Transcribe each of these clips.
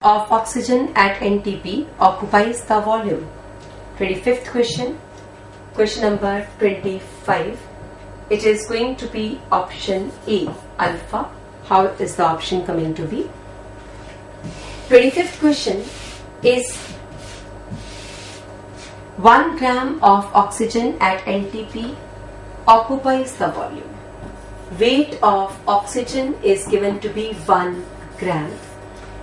of oxygen at NTP occupies the volume? 25th question. Question number 25. It is going to be option A, alpha. How is the option coming to be? 25th question is 1 gram of oxygen at NTP occupies the volume. Weight of oxygen is given to be 1 gram.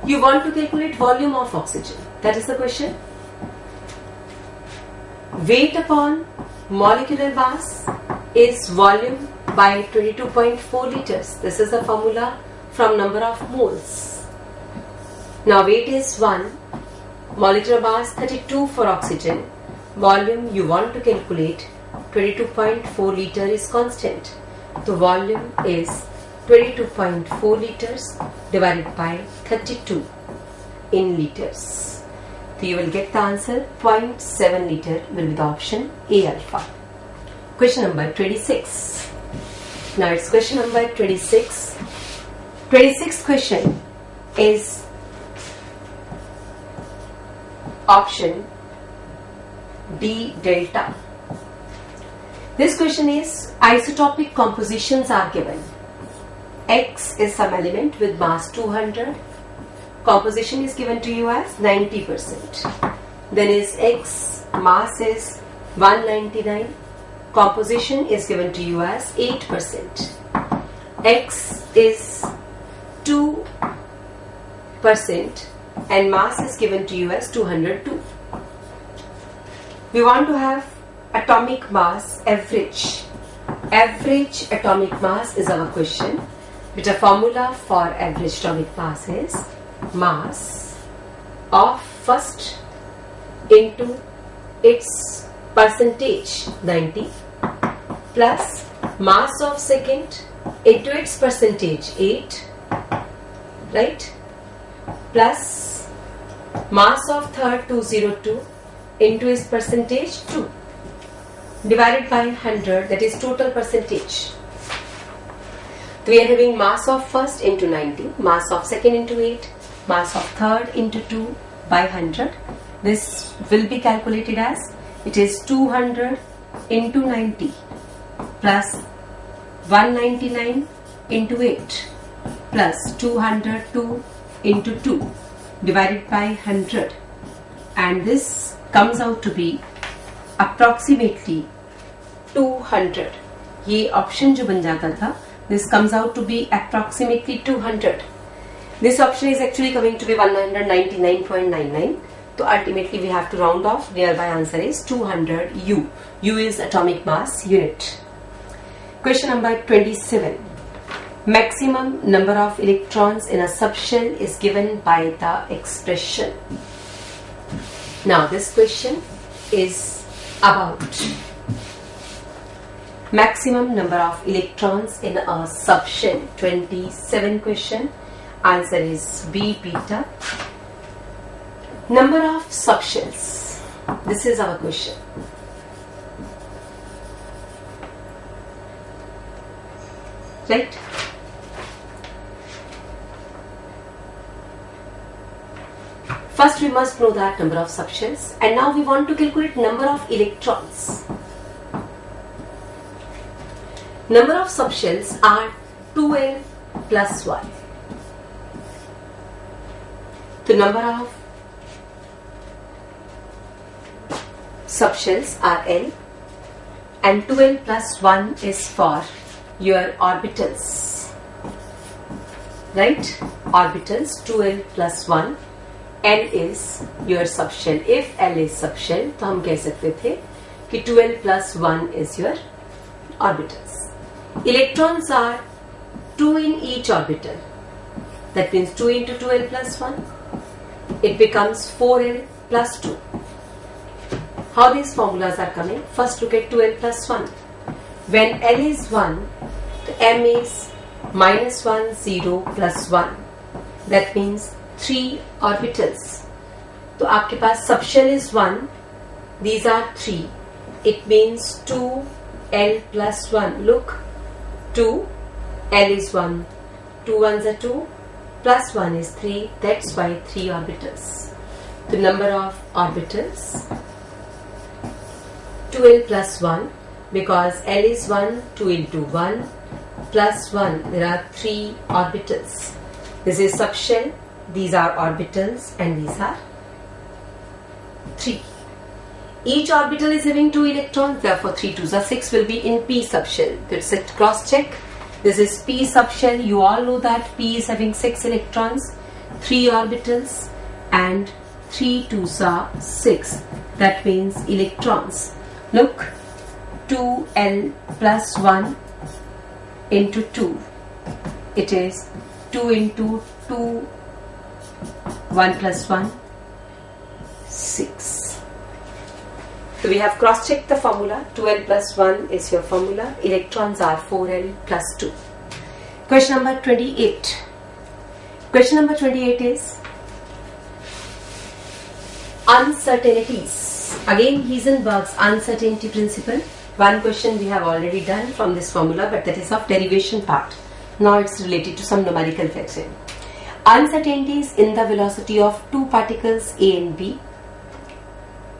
You want to calculate volume of oxygen. That is the question. Weight upon molecular mass is volume by 22.4 liters. This is the formula from number of moles. Now weight is 1, molecular mass 32 for oxygen. Volume you want to calculate 22.4 liter is constant. The volume is 22.4 liters divided by 32 in liters. So you will get the answer 0.7 liter will be the option A, alpha. Question number 26. Now it's question number 26. 26th question is option D, delta. This question is isotopic compositions are given. X is some element with mass 200. Composition is given to you as 90%. Then is X, mass is 199. Composition is given to you as 8%. X is 2% and mass is given to you as 202. We want to have atomic mass average. Average atomic mass is our question. But a formula for average atomic mass is mass of first into its percentage 90 plus mass of second into its percentage 8, right, plus mass of third 202 into its percentage 2 divided by 100, that is total percentage. So we are having mass of first into 90, mass of second into 8, mass of third into 2 by 100. This will be calculated as it is 200 into 90 plus 199 into 8 plus 202 into 2 divided by 100, and this comes out to be approximately 200. ये option जो बन जाता था, this comes out to be approximately 200. This option is actually coming to be 199.99. So ultimately we have to round off. Nearby answer is 200 U. U is atomic mass unit. Question number 27. Maximum number of electrons in a subshell is given by the expression. Now this question is about maximum number of electrons in a subshell. 27 question. Answer is B, beta. Number of subshells. This is our question. Right? First we must know that number of subshells, and now we want to calculate number of electrons. Number of subshells are 2L plus 1. The number of subshells are L, and 2L plus 1 is for your orbitals, right? Orbitals 2L plus 1. L is your subshell. If L is subshell, तो हम कह सकते थे कि 2L plus 1 is your orbitals. Electrons are 2 in each orbital. That means 2 into 2L plus 1. It becomes 4L plus 2. How these formulas are coming? First look at 2L plus 1. When L is 1, the M is minus 1, 0, plus 1. That means 3 orbitals. So आपके पास subshell is 1. These are 3. It means 2L plus 1. Look, 2, L is 1. 2 ones are 2, plus 1 is 3, that's why 3 orbitals. The number of orbitals 2l plus 1, because L is 1, 2 into 1 plus 1, there are 3 orbitals. This is subshell, these are orbitals and these are 3. Each orbital is having 2 electrons, therefore 3 2s are 6 will be in p subshell. That's it, cross check. This is p subshell. You all know that p is having 6 electrons, 3 orbitals and 3 2s are 6. That means electrons. Look, 2l plus 1 into 2. It is 2 into 2, 1 plus 1, 6. So we have cross-checked the formula. 2l plus 1 is your formula. Electrons are 4l plus 2. Question number 28. Question number 28 is uncertainties. Again, Heisenberg's uncertainty principle. One question we have already done from this formula, but that is of derivation part. Now it's related to some numerical fraction. Uncertainties in the velocity of two particles A and B.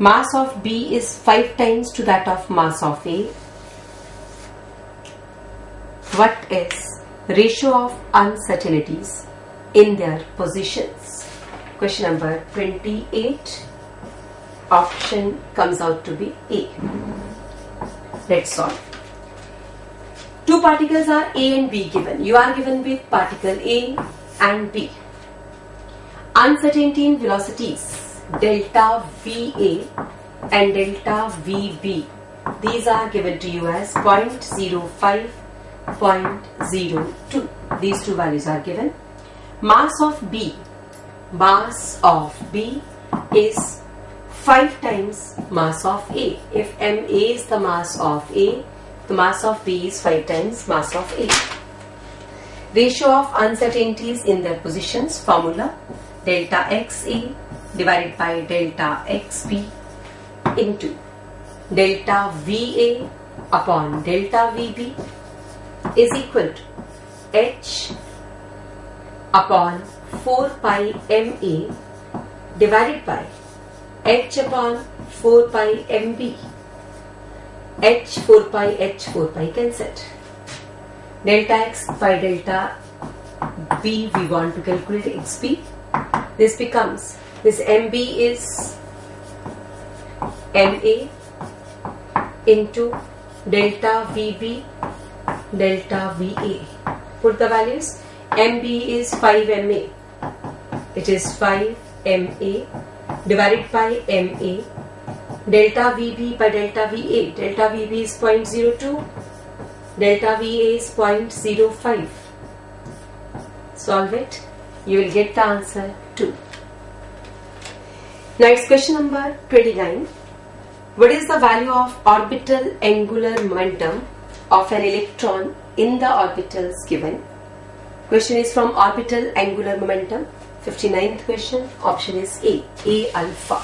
Mass of B is 5 times to that of mass of A. What is ratio of uncertainties in their positions? Question number 28. Option comes out to be A. Let's solve. Two particles are A and B given. You are given with particle A and B. Uncertainty in velocities delta VA and delta VB. These are given to you as 0.05, 0.02. These two values are given. Mass of B is 5 times mass of A. If MA is the mass of A, the mass of B is 5 times mass of A. Ratio of uncertainties in their positions, formula delta XA divided by delta XB into delta VA upon delta VB is equal to H upon 4 pi MA divided by H upon 4 pi MB. H 4 pi cancelled. Delta X by delta B we want to calculate XB. This becomes, this MB is MA into delta VB delta VA. Put the values. MB is 5 MA. It is 5 MA divided by MA. Delta VB by delta VA. Delta VB is 0.02. Delta VA is 0.05. Solve it. You will get the answer 2. Next, question number 29. What is the value of orbital angular momentum of an electron in the orbitals given? Question is from orbital angular momentum. 59th question. Option is A alpha.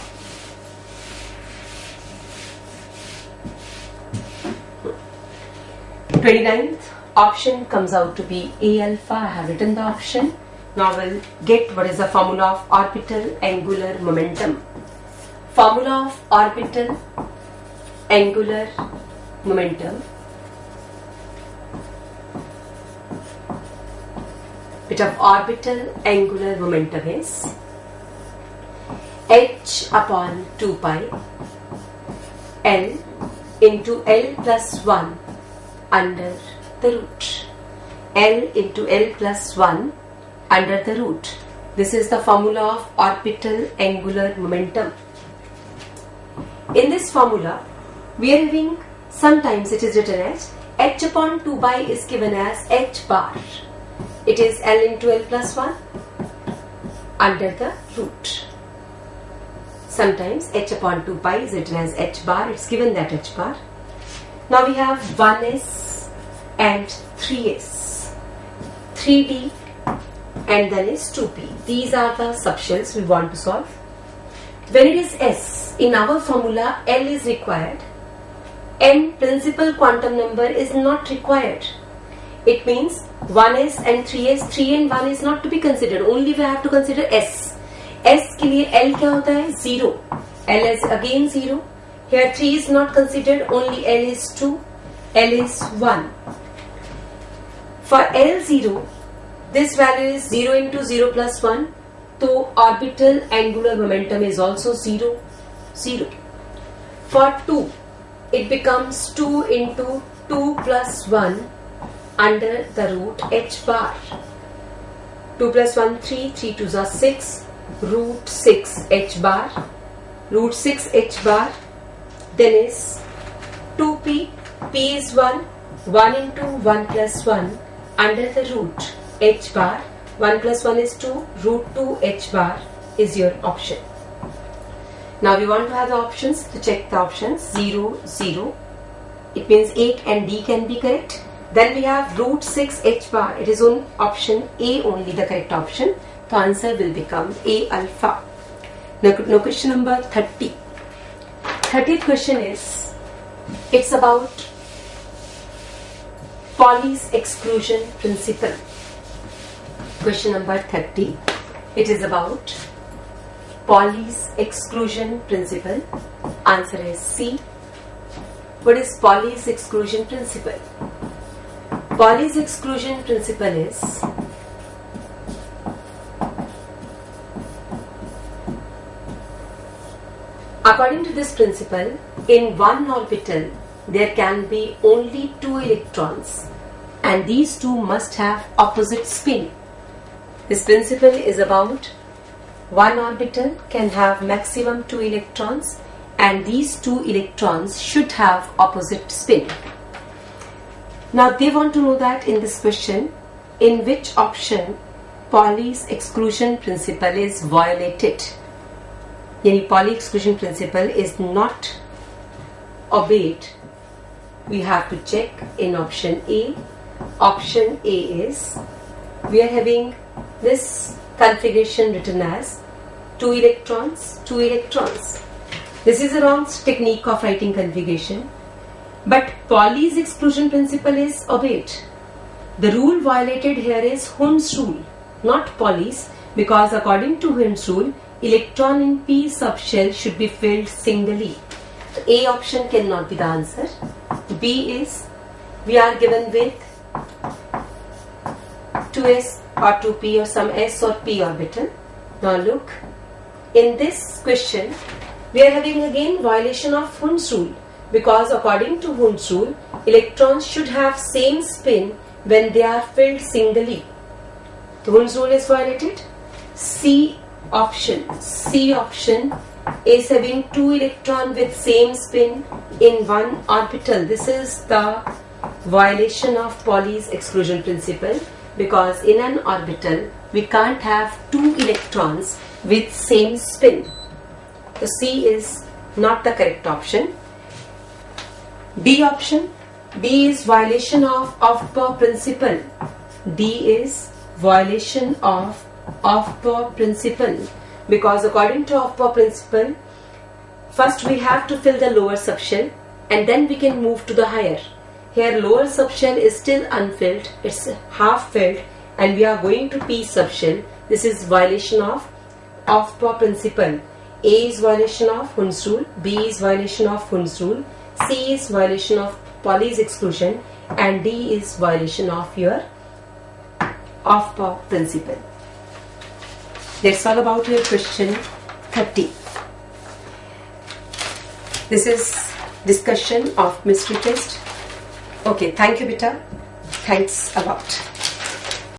Twenty-ninth option comes out to be A alpha. I have written the option. Now we'll get what is the formula of orbital angular momentum. Formula of orbital angular momentum. Bit of orbital angular momentum is h upon 2 pi L into L plus 1 under the root. L into L plus 1 under the root. This is the formula of orbital angular momentum. In this formula, we are having, sometimes it is written as h upon 2 pi is given as h bar. It is L into L plus 1 under the root. Sometimes h upon 2 pi is written as h bar. It's given that h bar. Now we have 1s and 3s, 3d and then is 2p. These are the subshells we want to solve. When it is s, in our formula L is required. N principal quantum number is not required. It means 1s and 3s, 3 and 1 is not to be considered. Only we have to consider s. S के लिए L क्या होता है? 0. L is again 0. Here 3 is not considered. Only L is 2. L is 1. For L0, this value is 0 into 0 plus 1. So orbital angular momentum is also 0, 0. For 2, it becomes 2 into 2 plus 1 under the root h bar. 2 plus 1, 3, 3 2s are 6, root 6 h bar, root 6 h bar, then is 2p, p is 1, 1 into 1 plus 1 under the root h bar, 1 plus 1 is 2, root 2 h bar is your option. Now we want to have the options. To check the options, 0, 0, it means A and D can be correct. Then we have root 6 h bar. It is on option A only the correct option. The answer will become A alpha. Now question number 30. 30th question is, it's about Pauli's exclusion principle. Question number 30. It is about Pauli's exclusion principle. Answer is C. What is Pauli's exclusion principle? Pauli's exclusion principle is according to this principle, in one orbital there can be only 2 electrons and these two must have opposite spin. This principle is about one orbital can have maximum 2 electrons and these 2 electrons should have opposite spin. Now they want to know that in this question, in which option Pauli's exclusion principle is violated. Yani Pauli exclusion principle is not obeyed. We have to check in option A. Option A is, we are having this configuration written as 2 electrons, 2 electrons. This is a wrong technique of writing configuration. But Pauli's exclusion principle is obeyed. The rule violated here is Hund's rule, not Pauli's, because according to Hund's rule, electron in p subshell should be filled singly. So A option cannot be the answer. B is, we are given with 2s or 2p or some s or p orbital. Now look, in this question, we are having again violation of Hund's rule. Because according to Hund's rule, electrons should have same spin when they are filled singly. The Hund's rule is violated. C option is having 2 electrons with same spin in one orbital. This is the violation of Pauli's exclusion principle, because in an orbital we can't have 2 electrons with same spin. So C is not the correct option. D option, B is violation of Aufbau principle. D is violation of Aufbau principle, because according to Aufbau principle, first we have to fill the lower subshell and then we can move to the higher. Here lower subshell is still unfilled, it's half filled and we are going to P subshell. This is violation of Aufbau principle. A is violation of Hund's rule, B is violation of Hund's rule, C is violation of Pauli's exclusion and D is violation of your Aufbau principle. That's all about your question 30. This is discussion of mystery test. Okay, thank you beta. Thanks a lot.